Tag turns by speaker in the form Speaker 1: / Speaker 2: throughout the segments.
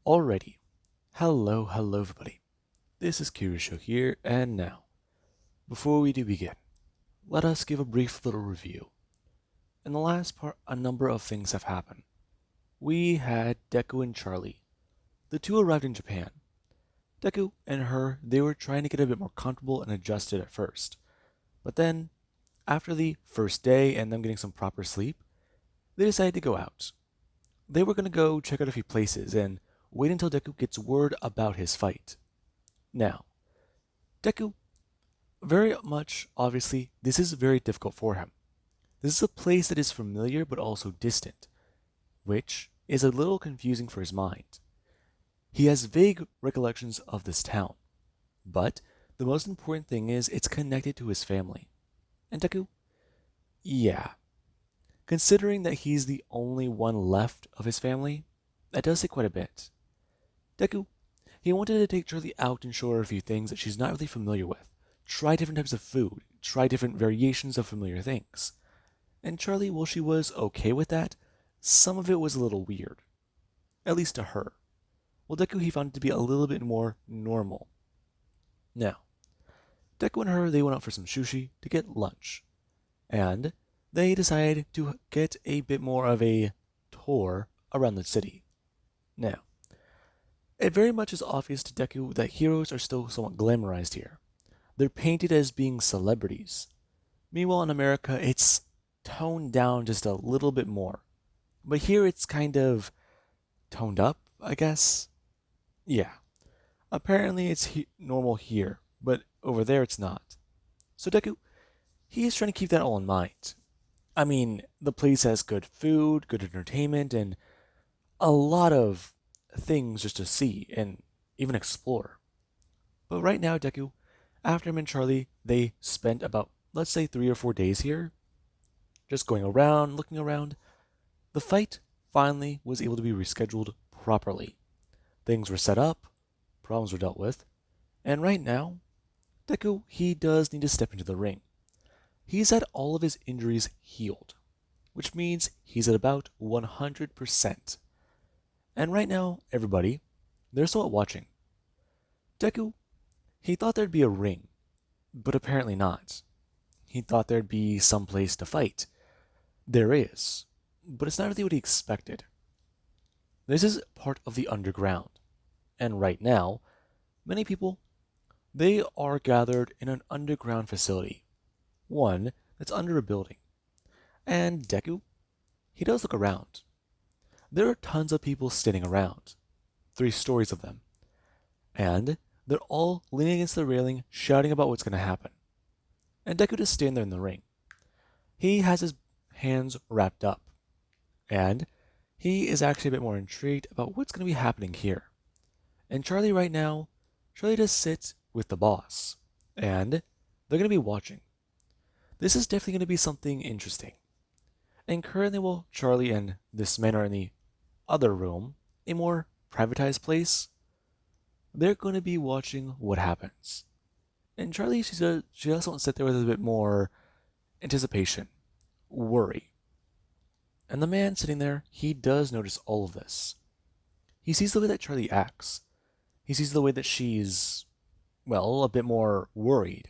Speaker 1: Alrighty. Hello everybody. This is Kirisho here, and now, before we do begin, let us give a brief little review. In the last part, a number of things have happened. We had Deku and Charlie. The two arrived in Japan. Deku and her, they were trying to get a bit more comfortable and adjusted at first. But then, after the first day and them getting some proper sleep, they decided to go out. They were going to go check out a few places and wait until Deku gets word about his fight. Now, Deku, very much, obviously, this is very difficult for him. This is a place that is familiar but also distant, which is a little confusing for his mind. He has vague recollections of this town, but the most important thing is it's connected to his family. And Deku, yeah, considering that he's the only one left of his family, that does say quite a bit. Deku, he wanted to take Charlie out and show her a few things that she's not really familiar with. Try different types of food, try different variations of familiar things. And Charlie, while she was okay with that, some of it was a little weird. At least to her. Well, Deku, he found it to be a little bit more normal. Now, Deku and her, they went out for some sushi to get lunch. And they decided to get a bit more of a tour around the city. Now, it very much is obvious to Deku that heroes are still somewhat glamorized here. They're painted as being celebrities. Meanwhile, in America, it's toned down just a little bit more. But here it's kind of toned up, I guess. Yeah. Apparently it's normal here, but over there it's not. So Deku, he is trying to keep that all in mind. I mean, the place has good food, good entertainment, and a lot of things just to see and even explore. But right now, Deku, after him and Charlie, they spent about, let's say, 3 or 4 days here, just going around, looking around. The fight finally was able to be rescheduled properly. Things were set up, problems were dealt with, and right now, Deku, he does need to step into the ring. He's had all of his injuries healed, which means he's at about 100%. And right now, everybody, they're somewhat watching. Deku, he thought there'd be a ring, but apparently not. He thought there'd be some place to fight. There is, but it's not really what he expected. This is part of the underground, and right now, many people, they are gathered in an underground facility, one that's under a building. And Deku, he does look around. There are tons of people standing around, 3 stories of them, and they're all leaning against the railing, shouting about what's going to happen. And Deku just stands there in the ring. He has his hands wrapped up, and he is actually a bit more intrigued about what's going to be happening here. And Charlie right now, Charlie just sits with the boss, and they're going to be watching. This is definitely going to be something interesting. And currently, while Charlie and this man are in the other room, a more privatized place, they're going to be watching what happens. And Charlie, she just wants to sit there with a bit more anticipation, worry. And the man sitting there, he does notice all of this. He sees the way that Charlie acts. He sees the way that she's, well, a bit more worried.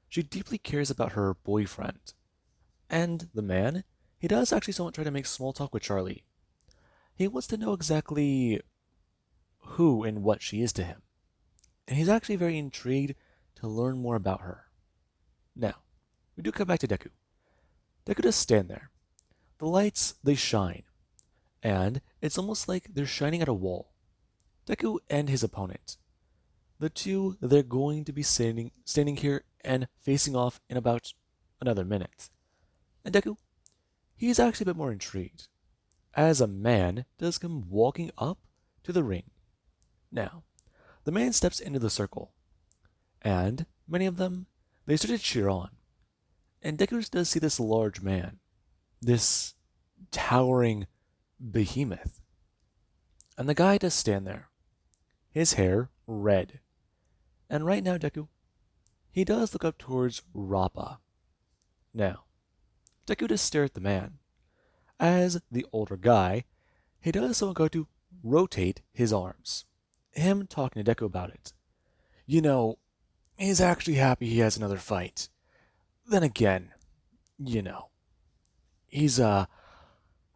Speaker 1: She deeply cares about her boyfriend. And the man, he does actually somewhat try to make small talk with Charlie. He wants to know exactly who and what she is to him. And he's actually very intrigued to learn more about her. Now, we do come back to Deku. Deku does stand there. The lights, they shine. And it's almost like they're shining at a wall. Deku and his opponent. The two, they're going to be standing here and facing off in about another minute. And Deku, he's actually a bit more intrigued, as a man does come walking up to the ring. Now, the man steps into the circle, and many of them, they start to cheer on. And Deku does see this large man, this towering behemoth. And the guy does stand there, his hair red. And right now, Deku, he does look up towards Rappa. Now, Deku does stare at the man. As the older guy, he does somewhat go to rotate his arms. Him talking to Deku about it. You know, he's actually happy he has another fight. Then again, you know, he's a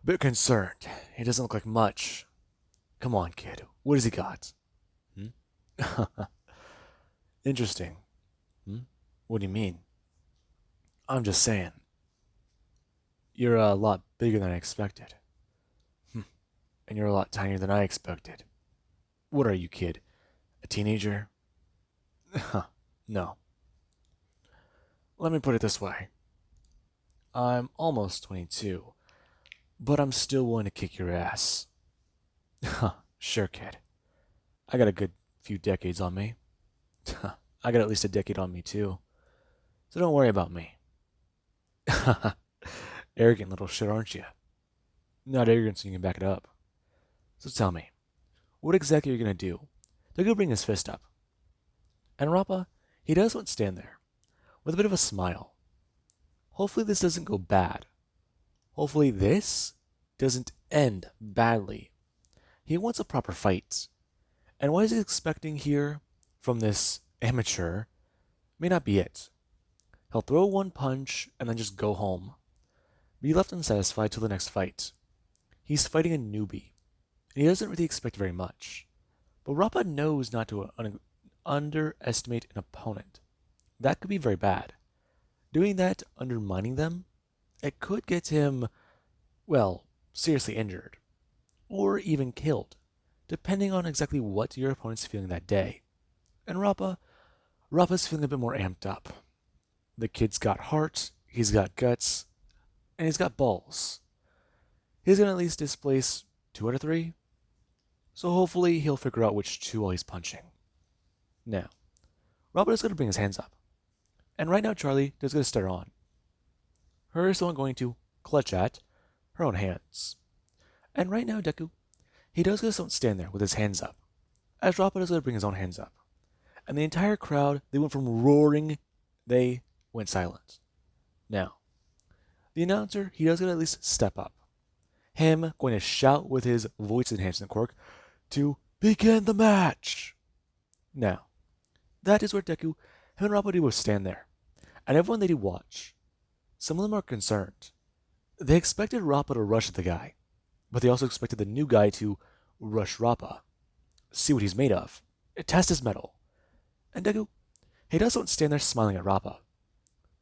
Speaker 1: bit concerned. He doesn't look like much. Come on, kid. What has he got? Hmm? Interesting. Hmm? What do you mean? I'm just saying. You're a lot bigger than I expected. And you're a lot tinier than I expected. What are you, kid? A teenager? No. Let me put it this way. I'm almost 22, but I'm still willing to kick your ass. Sure, kid. I got a good few decades on me. I got at least a decade on me, too. So don't worry about me. Arrogant little shit, aren't you? Not arrogant so you can back it up. So tell me, what exactly are you going to do? Deku bring his fist up. And Rappa, he does want to stand there, with a bit of a smile. Hopefully this doesn't go bad. Hopefully this doesn't end badly. He wants a proper fight. And what he's expecting here from this amateur may not be it. He'll throw one punch and then just go home. Be left unsatisfied till the next fight. He's fighting a newbie, and he doesn't really expect very much. But Rappa knows not to underestimate an opponent. That could be very bad. Doing that, undermining them, it could get him, well, seriously injured. Or even killed, depending on exactly what your opponent's feeling that day. And Rappa's feeling a bit more amped up. The kid's got heart, he's got guts, and he's got balls. He's going to at least displace 2 out of 3. So hopefully he'll figure out which 2 while he's punching. Now, Robert is going to bring his hands up. And right now Charlie is going to stare on. Her is still going to clutch at her own hands. And right now Deku, he does just don't stand there with his hands up. As Rappa is going to bring his own hands up. And the entire crowd, they went from roaring, they went silent. Now, the announcer, he does going to at least step up. Him going to shout with his voice enhancement quirk to begin the match. Now, that is where Deku, him and Rappa will stand there. And everyone they do watch, some of them are concerned. They expected Rappa to rush the guy, but they also expected the new guy to rush Rappa, see what he's made of, test his mettle. And Deku, he doesn't stand there smiling at Rappa.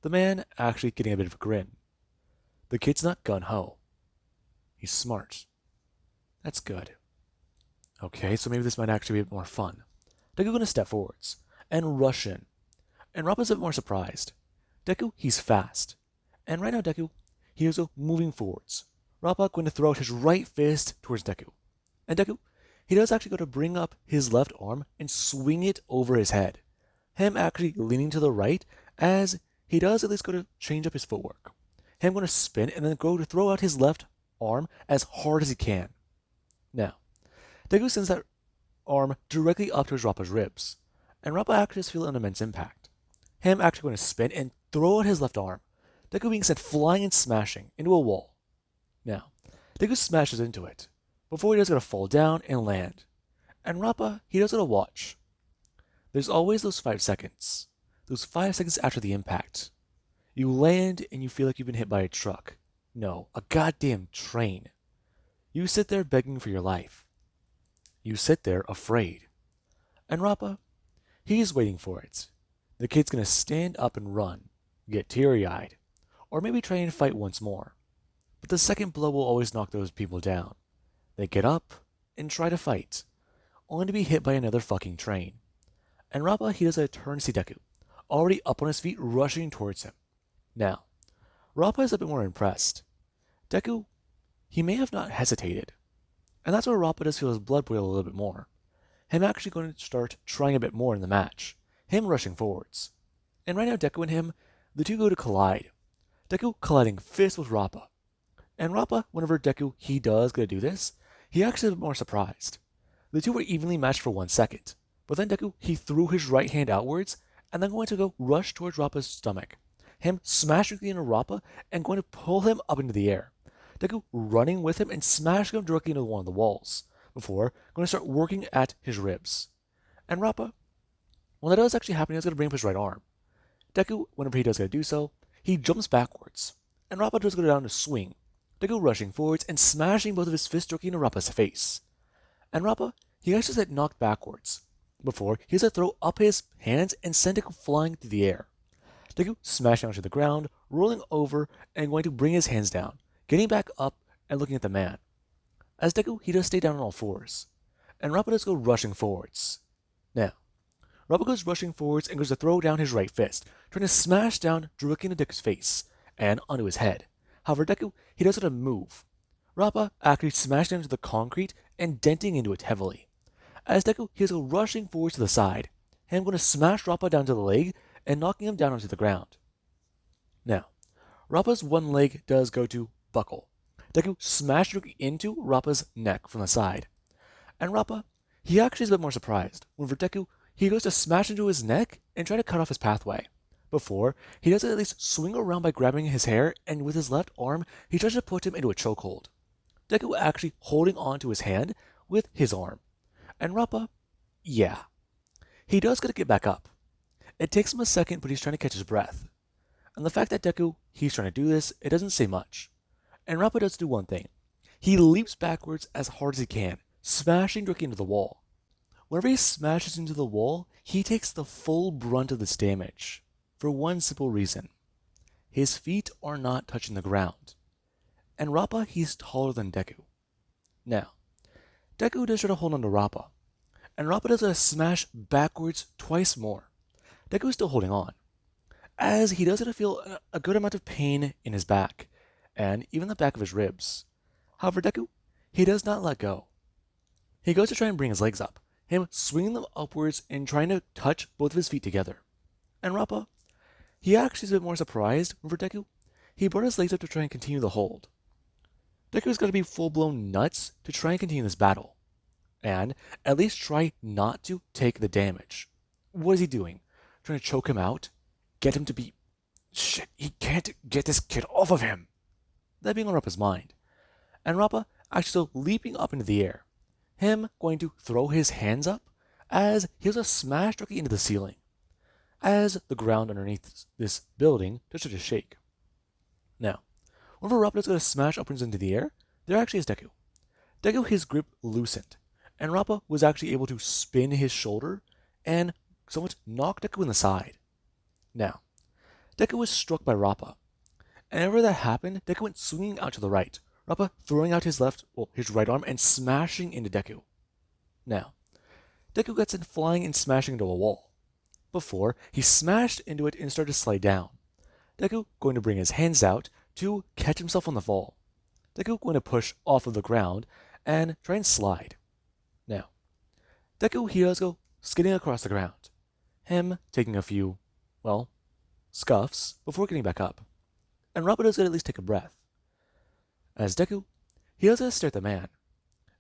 Speaker 1: The man actually getting a bit of a grin. The kid's not gun-ho. He's smart. That's good. Okay, so maybe this might actually be a bit more fun. Deku gonna step forwards and rush in. And Rappa's a bit more surprised. Deku, he's fast. And right now Deku, he is moving forwards. Rappa going to throw out his right fist towards Deku. And Deku, he does actually go to bring up his left arm and swing it over his head. Him actually leaning to the right as he does at least go to change up his footwork. Him going to spin and then go to throw out his left arm as hard as he can. Now, Deku sends that arm directly up towards Rappa's ribs. And Rappa actually does feel an immense impact. Him actually going to spin and throw out his left arm. Deku being sent flying and smashing into a wall. Now, Deku smashes into it, before he does going to fall down and land. And Rappa, he does going to watch. There's always those 5 seconds. Those 5 seconds after the impact. You land and you feel like you've been hit by a truck. No, a goddamn train. You sit there begging for your life. You sit there afraid. And Rappa, he's waiting for it. The kid's going to stand up and run, get teary-eyed, or maybe try and fight once more. But the second blow will always knock those people down. They get up and try to fight, only to be hit by another fucking train. And Rappa, he does a turn to see Deku, already up on his feet, rushing towards him. Now, Rappa is a bit more impressed. Deku, he may have not hesitated. And that's where Rappa does feel his blood boil a little bit more. Him actually going to start trying a bit more in the match. Him rushing forwards. And right now Deku and him, the two go to collide. Deku colliding fists with Rappa. And Rappa, whenever Deku, he does get to do this, he actually is a bit more surprised. The two were evenly matched for 1 second. But then Deku, he threw his right hand outwards, and then going to go rush towards Rappa's stomach. Him smashing into Rappa, and going to pull him up into the air. Deku running with him and smashing him directly into one of the walls, before going to start working at his ribs. And Rappa, when that does actually happen, he's going to bring up his right arm. Deku, whenever he does going to do so, he jumps backwards, and Rappa does go down to swing, Deku rushing forwards and smashing both of his fists directly into Rappa's face. And Rappa, he actually gets knocked backwards, before he has to throw up his hands and send Deku flying through the air. Deku smashing onto the ground, rolling over, and going to bring his hands down, getting back up and looking at the man. As Deku, he does stay down on all fours, and Rappa does go rushing forwards. Now, Rappa goes rushing forwards and goes to throw down his right fist, trying to smash down directly into Deku's face and onto his head. However, Deku, he does not move. Rappa actually smashing into the concrete and denting into it heavily. As Deku, he is rushing forwards to the side, and I'm going to smash Rappa down to the leg and knocking him down onto the ground. Now, Rappa's one leg does go to buckle. Deku smashing into Rappa's neck from the side. And Rappa, he actually is a bit more surprised. When for Deku, he goes to smash into his neck and try to cut off his pathway. Before, he does at least swing around by grabbing his hair, and with his left arm, he tries to put him into a chokehold. Deku actually holding on to his hand with his arm. And Rappa, yeah, he does get to get back up. It takes him a second, but he's trying to catch his breath. And the fact that Deku, he's trying to do this, it doesn't say much. And Rappa does do one thing. He leaps backwards as hard as he can, smashing directly into the wall. Whenever he smashes into the wall, he takes the full brunt of this damage. For one simple reason. His feet are not touching the ground. And Rappa, he's taller than Deku. Now, Deku does try to hold on to Rappa. And Rappa does a smash backwards twice more. Deku is still holding on, as he does feel a good amount of pain in his back, and even the back of his ribs. However, Deku, he does not let go. He goes to try and bring his legs up, him swinging them upwards and trying to touch both of his feet together. And Rappa, he actually is a bit more surprised when for Deku, he brought his legs up to try and continue the hold. Deku's got to be full-blown nuts to try and continue this battle, and at least try not to take the damage. What is he doing? Trying to choke him out? Get him to be... Shit, he can't get this kid off of him! That being on Rappa's mind. And Rappa actually still leaping up into the air. Him going to throw his hands up as he was smashed directly into the ceiling. As the ground underneath this building starts to shake. Now, whenever Rappa is going to smash upwards into the air, there actually is Deku. Deku, his grip loosened, and Rappa was actually able to spin his shoulder and somewhat knock Deku in the side. Now, Deku was struck by Rappa, and whenever that happened, Deku went swinging out to the right, Rappa throwing out his his right arm and smashing into Deku. Now, Deku gets in flying and smashing into a wall. Before, he smashed into it and started to slide down. Deku going to bring his hands out to catch himself on the fall. Deku going to push off of the ground and try and slide. Now, Deku, he does go skidding across the ground. Him taking a few, scuffs before getting back up. And Rappa does at least take a breath. As Deku, he does stare at the man.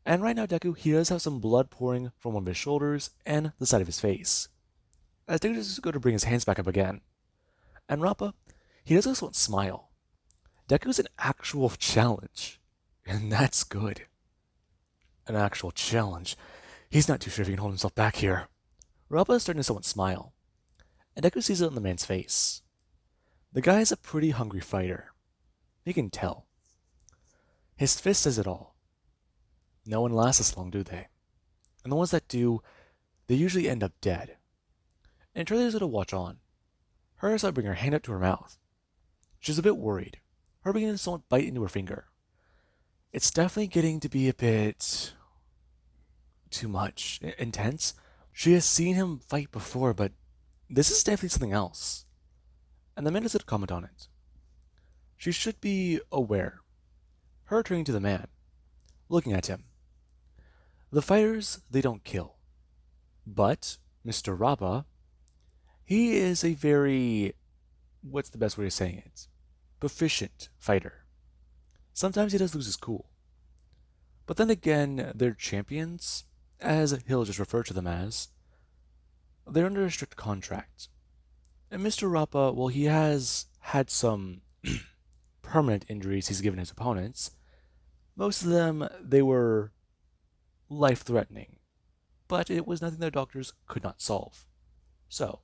Speaker 1: And right now Deku, he does have some blood pouring from one of his shoulders and the side of his face. As Deku does go to bring his hands back up again. And Rappa, he does also smile. Deku's an actual challenge. And that's good. An actual challenge. He's not too sure if he can hold himself back here. Rappa is starting to somewhat smile. And Deku sees it on the man's face. The guy is a pretty hungry fighter. He can tell. His fist says it all. No one lasts this long, do they? And the ones that do, they usually end up dead. And Charlie is going to watch on. Her is bring her hand up to her mouth. She's a bit worried. Her beginning to somewhat bite into her finger. It's definitely getting to be a bit too much. Intense. She has seen him fight before, but this is definitely something else. And the man doesn't comment on it. She should be aware. Her turning to the man, looking at him. The fighters, they don't kill. But Mr. Rappa, he is a very, what's the best way of saying it? Proficient fighter. Sometimes he does lose his cool. But then again, they're champions, as he'll just refer to them as. They're under a strict contract. And Mr. Rappa, well, he has had some permanent injuries he's given his opponents. Most of them, they were life-threatening, but it was nothing that doctors could not solve. So,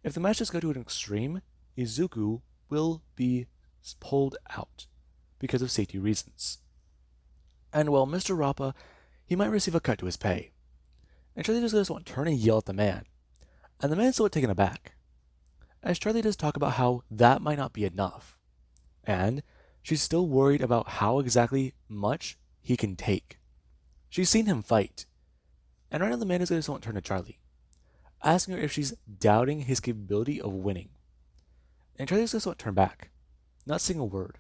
Speaker 1: if the matches go to an extreme, Izuku will be pulled out because of safety reasons. And while Mr. Rappa, he might receive a cut to his pay. And Charlie just doesn't want to turn and yell at the man. And the man's somewhat taken aback, as Charlie does talk about how that might not be enough. And she's still worried about how exactly much he can take. She's seen him fight. And right now the man is going to turn to Charlie, asking her if she's doubting his capability of winning. And Charlie's going to turn back, not saying a word.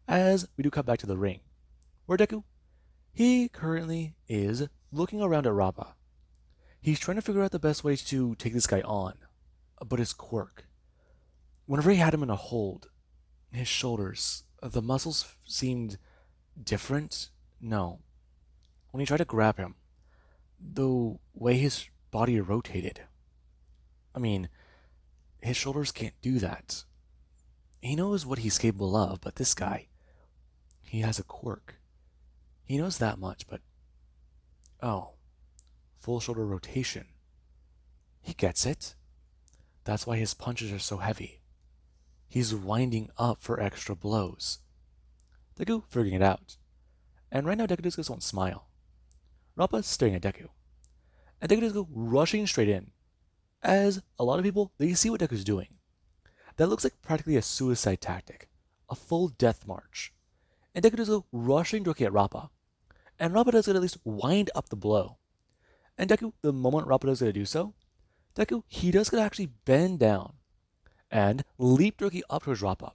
Speaker 1: As we do cut back to the ring, where Deku, he currently is looking around at Rappa. He's trying to figure out the best way to take this guy on, but his quirk. Whenever he had him in a hold, his shoulders, the muscles seemed different. No. When he tried to grab him, the way his body rotated. I mean, his shoulders can't do that. He knows what he's capable of, but this guy, he has a quirk. He knows that much, but oh, full shoulder rotation. He gets it. That's why his punches are so heavy. He's winding up for extra blows. Deku figuring it out. And right now Deku just won't smile. Rappa's staring at Deku. And Deku just go rushing straight in. As a lot of people, they see what Deku's doing. That looks like practically a suicide tactic. A full death march. And Deku does go rushing directly at Rappa. And Rappa does at least wind up the blow. And Deku, the moment Rappa does going to do so, Deku, he does going to actually bend down and leap directly up towards Rappa.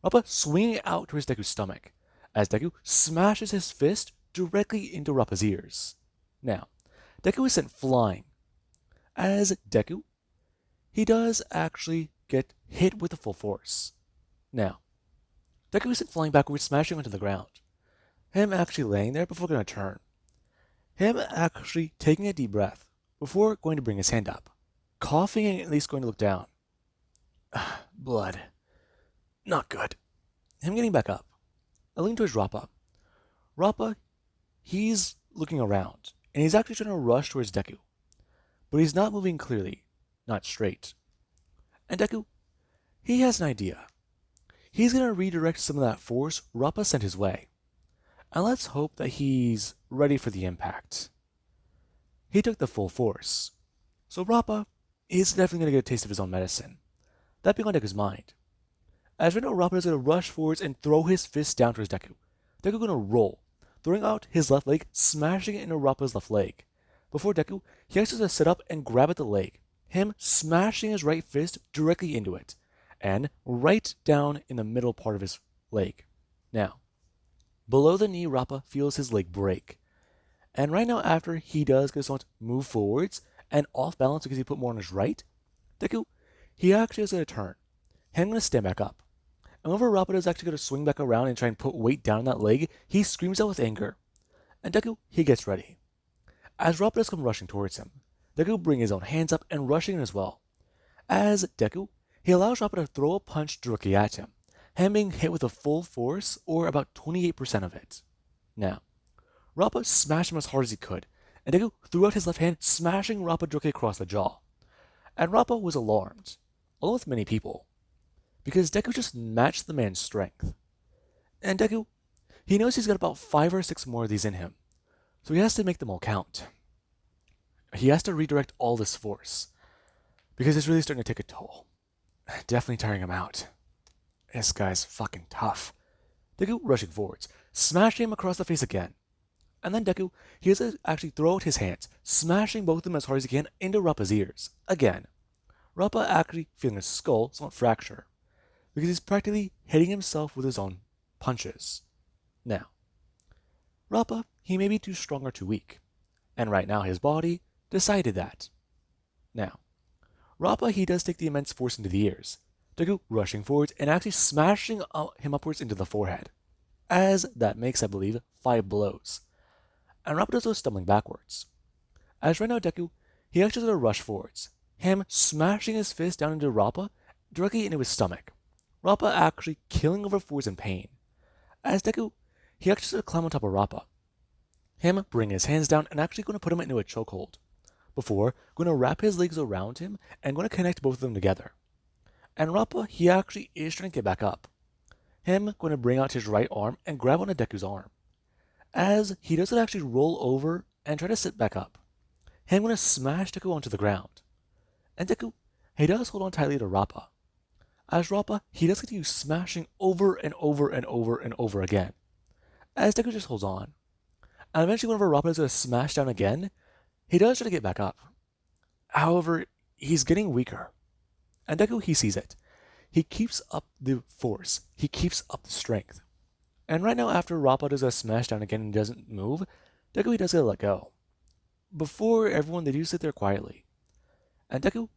Speaker 1: Rappa swinging out towards Deku's stomach, as Deku smashes his fist directly into Rappa's ears. Now, Deku is sent flying, as Deku, he does actually get hit with the full force. Now, Deku is sent flying backwards, smashing onto the ground. Him actually laying there before going to turn. Him actually taking a deep breath before going to bring his hand up, coughing and at least going to look down. Blood. Not good. Him getting back up, leaning towards Rappa. Rappa, he's looking around, and he's actually trying to rush towards Deku. But he's not moving clearly, not straight. And Deku, he has an idea. He's going to redirect some of that force Rappa sent his way. And let's hope that he's ready for the impact. He took the full force. So Rappa is definitely going to get a taste of his own medicine. That being on Deku's mind. As right now, Rappa is going to rush forwards and throw his fist down towards Deku. Deku going to roll, throwing out his left leg, smashing it into Rappa's left leg. Before Deku, he actually going to sit up and grab at the leg, him smashing his right fist directly into it, and right down in the middle part of his leg. Now, below the knee, Rappa feels his leg break. And right now, after he does get to move forwards and off balance because he put more on his right, Deku, he actually is going to turn. Him going to stand back up. And whenever Rappa is actually going to swing back around and try and put weight down on that leg, he screams out with anger. And Deku, he gets ready. As Rappa does come rushing towards him, Deku brings his own hands up and rushing in as well. As Deku, he allows Rappa to throw a punch directly at him, him being hit with a full force, or about 28% of it. Now, Rappa smashed him as hard as he could, and Deku threw out his left hand, smashing Rappa directly across the jaw. And Rappa was alarmed, along with many people, because Deku just matched the man's strength. And Deku, he knows he's got about 5 or 6 more of these in him, so he has to make them all count. He has to redirect all this force, because it's really starting to take a toll. Definitely tiring him out. This guy's fucking tough. Deku rushing forwards, smashing him across the face again. And then Deku, he has to actually throw out his hands, smashing both of them as hard as he can into Rappa's ears. Again. Rappa actually feeling his skull somewhat fracture, because he's practically hitting himself with his own punches. Now, Rappa, he may be too strong or too weak, and right now his body decided that. Now, Rappa, he does take the immense force into the ears, Deku rushing forwards and actually smashing him upwards into the forehead, as that makes, I believe, 5 blows. And Rappa does go stumbling backwards. As right now Deku, he actually does a rush forwards, him smashing his fist down into Rappa, directly into his stomach. Rappa actually killing over forwards in pain. As Deku, he actually does climb on top of Rappa. Him bringing his hands down and actually going to put him into a chokehold. Before, going to wrap his legs around him and going to connect both of them together. And Rappa, he actually is trying to get back up. Him going to bring out his right arm and grab onto Deku's arm. As he doesn't actually roll over and try to sit back up. Him going to smash Deku onto the ground. And Deku, he does hold on tightly to Rappa. As Rappa, he does continue smashing over and over and over and over again. As Deku just holds on. And eventually whenever Rappa is going to smash down again, he does try to get back up. However, he's getting weaker. And Deku, he sees it. He keeps up the force. He keeps up the strength. And right now, after Rappa does a smash down again and doesn't move, Deku, he does get to let go. Before everyone, they do sit there quietly. And Deku,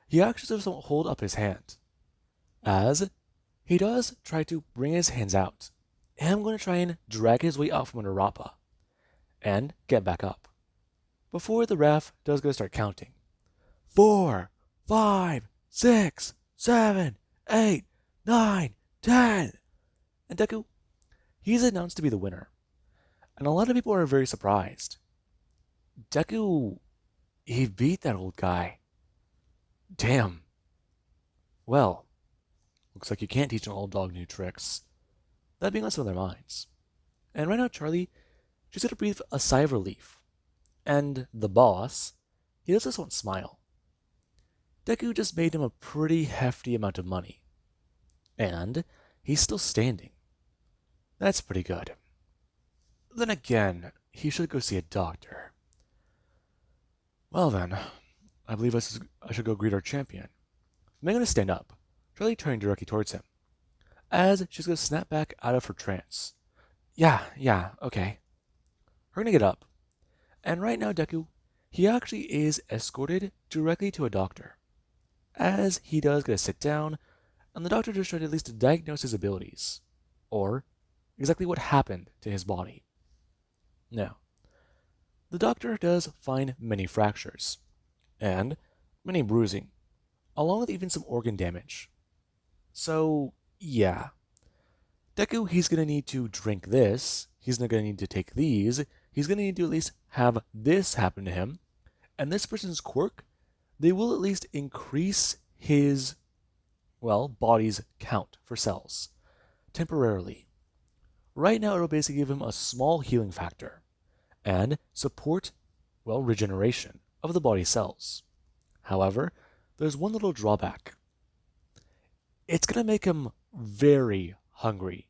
Speaker 1: he actually doesn't hold up his hand. As he does try to bring his hands out. And I'm going to try and drag his way out from under Rappa. And get back up. Before the ref does go start counting. 4, 5, 6, 7, 8, 9, 10. And Deku, he's announced to be the winner. And a lot of people are very surprised. Deku, he beat that old guy. Damn. Well, looks like you can't teach an old dog new tricks. That being on some of their minds. And right now, Charlie, she's going to breathe a sigh of relief. And the boss, he does this one smile. Deku just made him a pretty hefty amount of money. And he's still standing. That's pretty good. Then again, he should go see a doctor. Well then, I believe I should go greet our champion. I'm going to stand up, Charlie turning directly towards him, as she's going to snap back out of her trance. Yeah, okay. Her going to get up. And right now, Deku, he actually is escorted directly to a doctor. As he does get to sit down, and the doctor just tried at least to diagnose his abilities, or exactly what happened to his body. Now, the doctor does find many fractures, and many bruising, along with even some organ damage. So, yeah. Deku, he's going to need to drink this, he's not going to need to take these, he's going to need to at least have this happen to him, and this person's quirk, they will at least increase his, body's count for cells, temporarily. Right now, it'll basically give him a small healing factor, and support, regeneration of the body cells. However, there's one little drawback. It's going to make him very hungry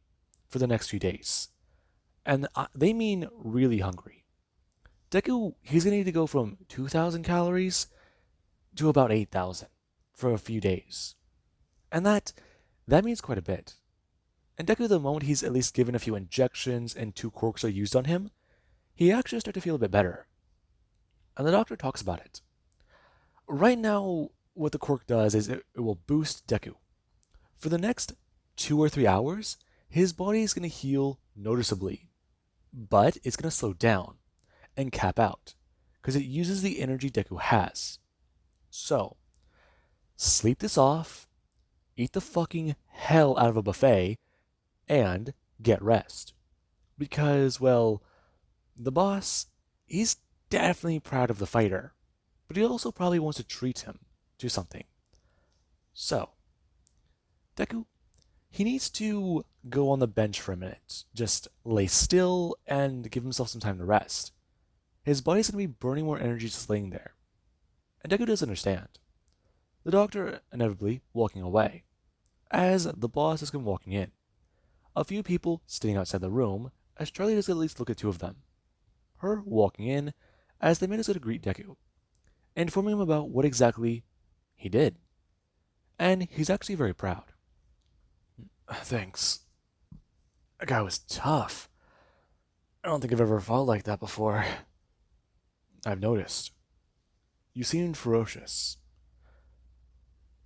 Speaker 1: for the next few days. And they mean really hungry. Deku, he's going to need to go from 2,000 calories to about 8,000 for a few days. And that means quite a bit. And Deku, the moment he's at least given a few injections and 2 quirks are used on him, he actually starts to feel a bit better. And the doctor talks about it. Right now, what the quirk does is it will boost Deku. For the next 2 or 3 hours, his body is going to heal noticeably. But it's going to slow down and cap out, because it uses the energy Deku has. So, sleep this off, eat the fucking hell out of a buffet, and get rest. Because, the boss, he's definitely proud of the fighter, but he also probably wants to treat him to something. So, Deku, he needs to go on the bench for a minute, just lay still and give himself some time to rest. His body's going to be burning more energy just laying there. And Deku does understand. The doctor inevitably walking away, as the boss is walking in. A few people standing outside the room, as Charlie does at least look at 2 of them. Her walking in, as they manage to greet Deku, informing him about what exactly he did. And he's actually very proud. Thanks. That guy was tough. I don't think I've ever fought like that before. I've noticed. You seemed ferocious.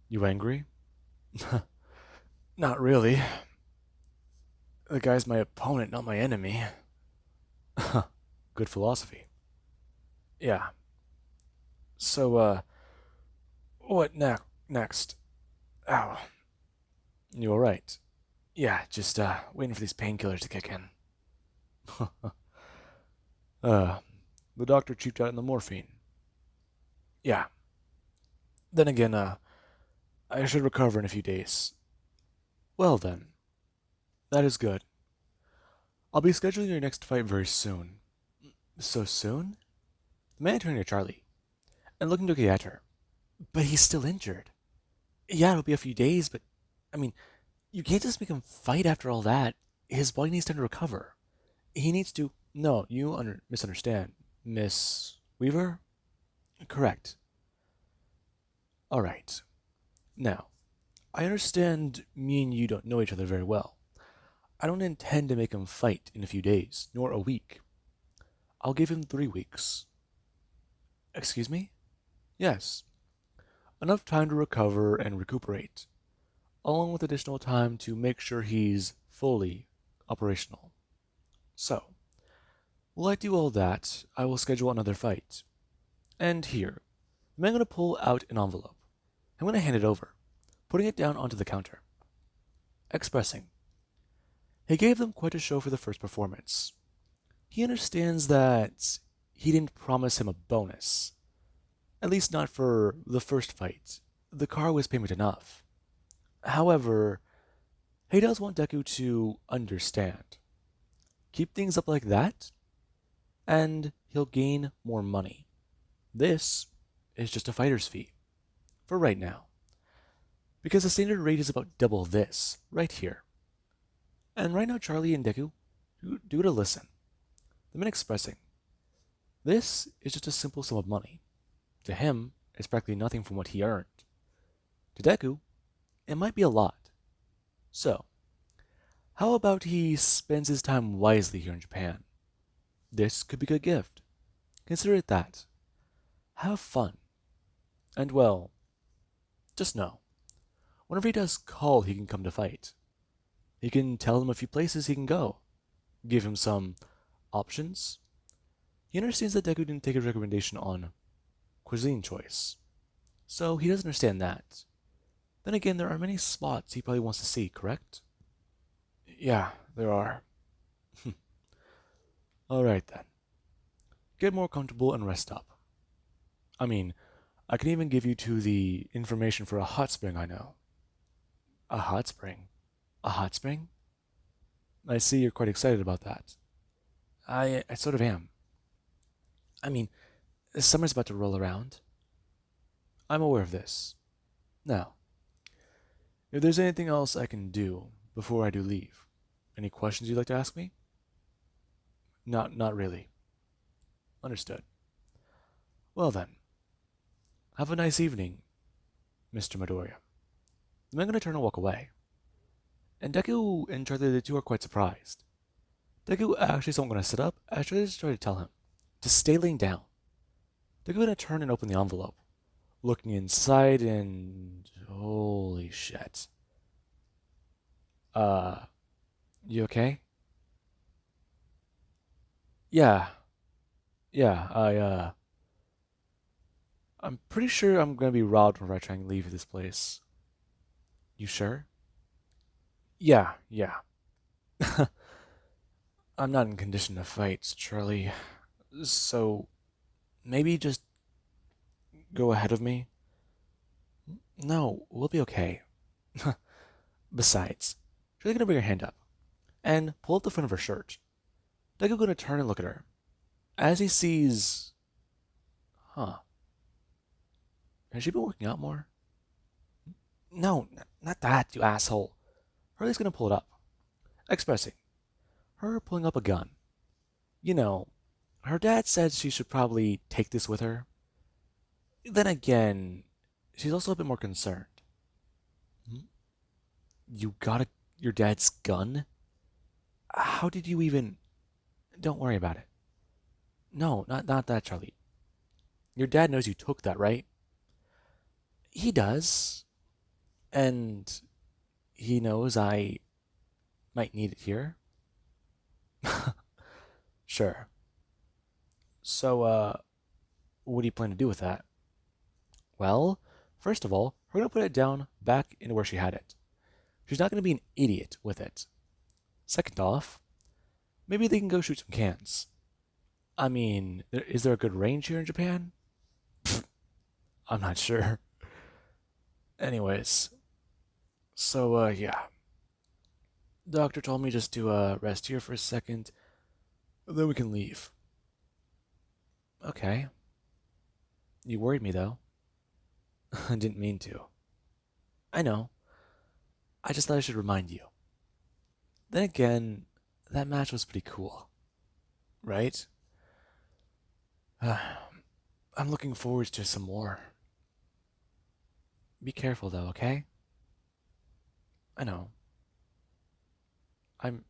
Speaker 1: You angry? Not really. The guy's my opponent, not my enemy. Good philosophy. Yeah. So, what next? Ow. You alright? Yeah, just, waiting for these painkillers to kick in. Uh, the doctor cheaped out on the morphine. Yeah. Then again, I should recover in a few days. Well then, that is good. I'll be scheduling your next fight very soon. So soon? The man turned to Charlie and looking to at her. But he's still injured. Yeah, it'll be a few days, but I mean, you can't just make him fight after all that. His body needs time to recover. He needs to. No, you misunderstand. Miss Weaver? Correct. Alright. Now, I understand me and you don't know each other very well. I don't intend to make him fight in a few days, nor a week. I'll give him 3 weeks. Excuse me? Yes. Enough time to recover and recuperate, along with additional time to make sure he's fully operational. So, while I do all that, I will schedule another fight. And here, I'm going to pull out an envelope. I'm going to hand it over, putting it down onto the counter. Expressing. He gave them quite a show for the first performance. He understands that he didn't promise him a bonus. At least not for the first fight. The car was payment enough. However, he does want Deku to understand. Keep things up like that, and he'll gain more money. This is just a fighter's fee, for right now. Because the standard rate is about double this, right here. And right now Charlie and Deku do to listen. The man expressing. This is just a simple sum of money. To him, it's practically nothing from what he earned. To Deku, it might be a lot. So, how about he spends his time wisely here in Japan? This could be a good gift. Consider it that. Have fun. And well, just know, whenever he does call, he can come to fight. He can tell him a few places he can go. Give him some options. He understands that Deku didn't take his recommendation on cuisine choice. So he does understand that. Then again, there are many spots he probably wants to see, correct? Yeah, there are. Alright then. Get more comfortable and rest up. I mean, I can even give you to the information for a hot spring I know. A hot spring? A hot spring? I see you're quite excited about that. I sort of am. I mean, summer's about to roll around. I'm aware of this. Now, if there's anything else I can do before I do leave, any questions you'd like to ask me? Not really. Understood. Well then, have a nice evening, Mr. Midoriya. I'm going to turn and walk away. And Deku and Charlie, the two are quite surprised. Deku actually isn't going to sit up, as Charlie just tried to tell him to stay laying down. Deku going to turn and open the envelope, looking inside and... holy shit. You okay? Yeah. Yeah, I'm pretty sure I'm gonna be robbed whenever I try and leave this place. You sure? Yeah. I'm not in condition to fight, Charlie. So, maybe just go ahead of me? No, we'll be okay. Besides, Charlie's gonna bring her hand up and pull up the front of her shirt. Deku gonna turn and look at her. As he sees... Huh. Has she been working out more? No, not that, you asshole. Harley's gonna pull it up. Expressing. Her pulling up a gun. You know, her dad said she should probably take this with her. Then again, she's also a bit more concerned. You got your dad's gun? How did you even... Don't worry about it. No, not that, Charlie. Your dad knows you took that, right? He does. And he knows I might need it here. Sure. So, what do you plan to do with that? Well, first of all, we're going to put it down back into where she had it. She's not going to be an idiot with it. Second off, maybe they can go shoot some cans. I mean, is there a good range here in Japan? I'm not sure. Anyways, so yeah, doctor told me just to rest here for a second, then we can leave. Okay. You worried me though. I didn't mean to. I know. I just thought I should remind you. Then again, that match was pretty cool, right? I'm looking forward to some more. Be careful though, okay? I know. I'm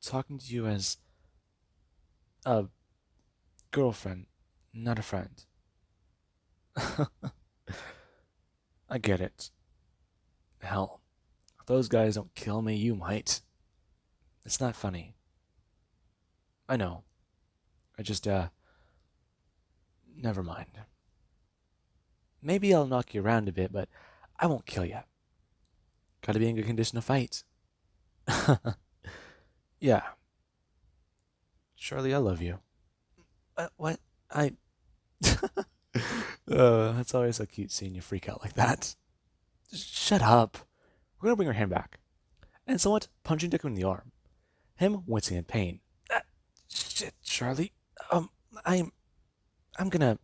Speaker 1: talking to you as a girlfriend, not a friend. I get it. Hell, if those guys don't kill me, you might. It's not funny. I know. I just, never mind. Maybe I'll knock you around a bit, but I won't kill you. Gotta be in good condition to fight. Yeah, Charlie, I love you. What? I. That's always so cute seeing you freak out like that. Shut up. We're gonna bring her hand back. And somewhat punching Deku in the arm. Him wincing in pain. Shit, Charlie. Um, I'm. I'm gonna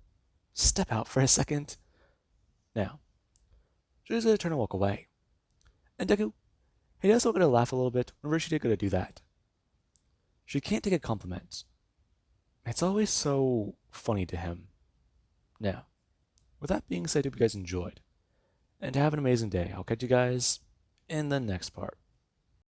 Speaker 1: step out for a second. Now, she's gonna turn and walk away. And Deku, he also gonna laugh a little bit whenever she did gonna do that. She can't take a compliment. It's always so funny to him. Now, with that being said, I hope you guys enjoyed. And have an amazing day. I'll catch you guys in the next part.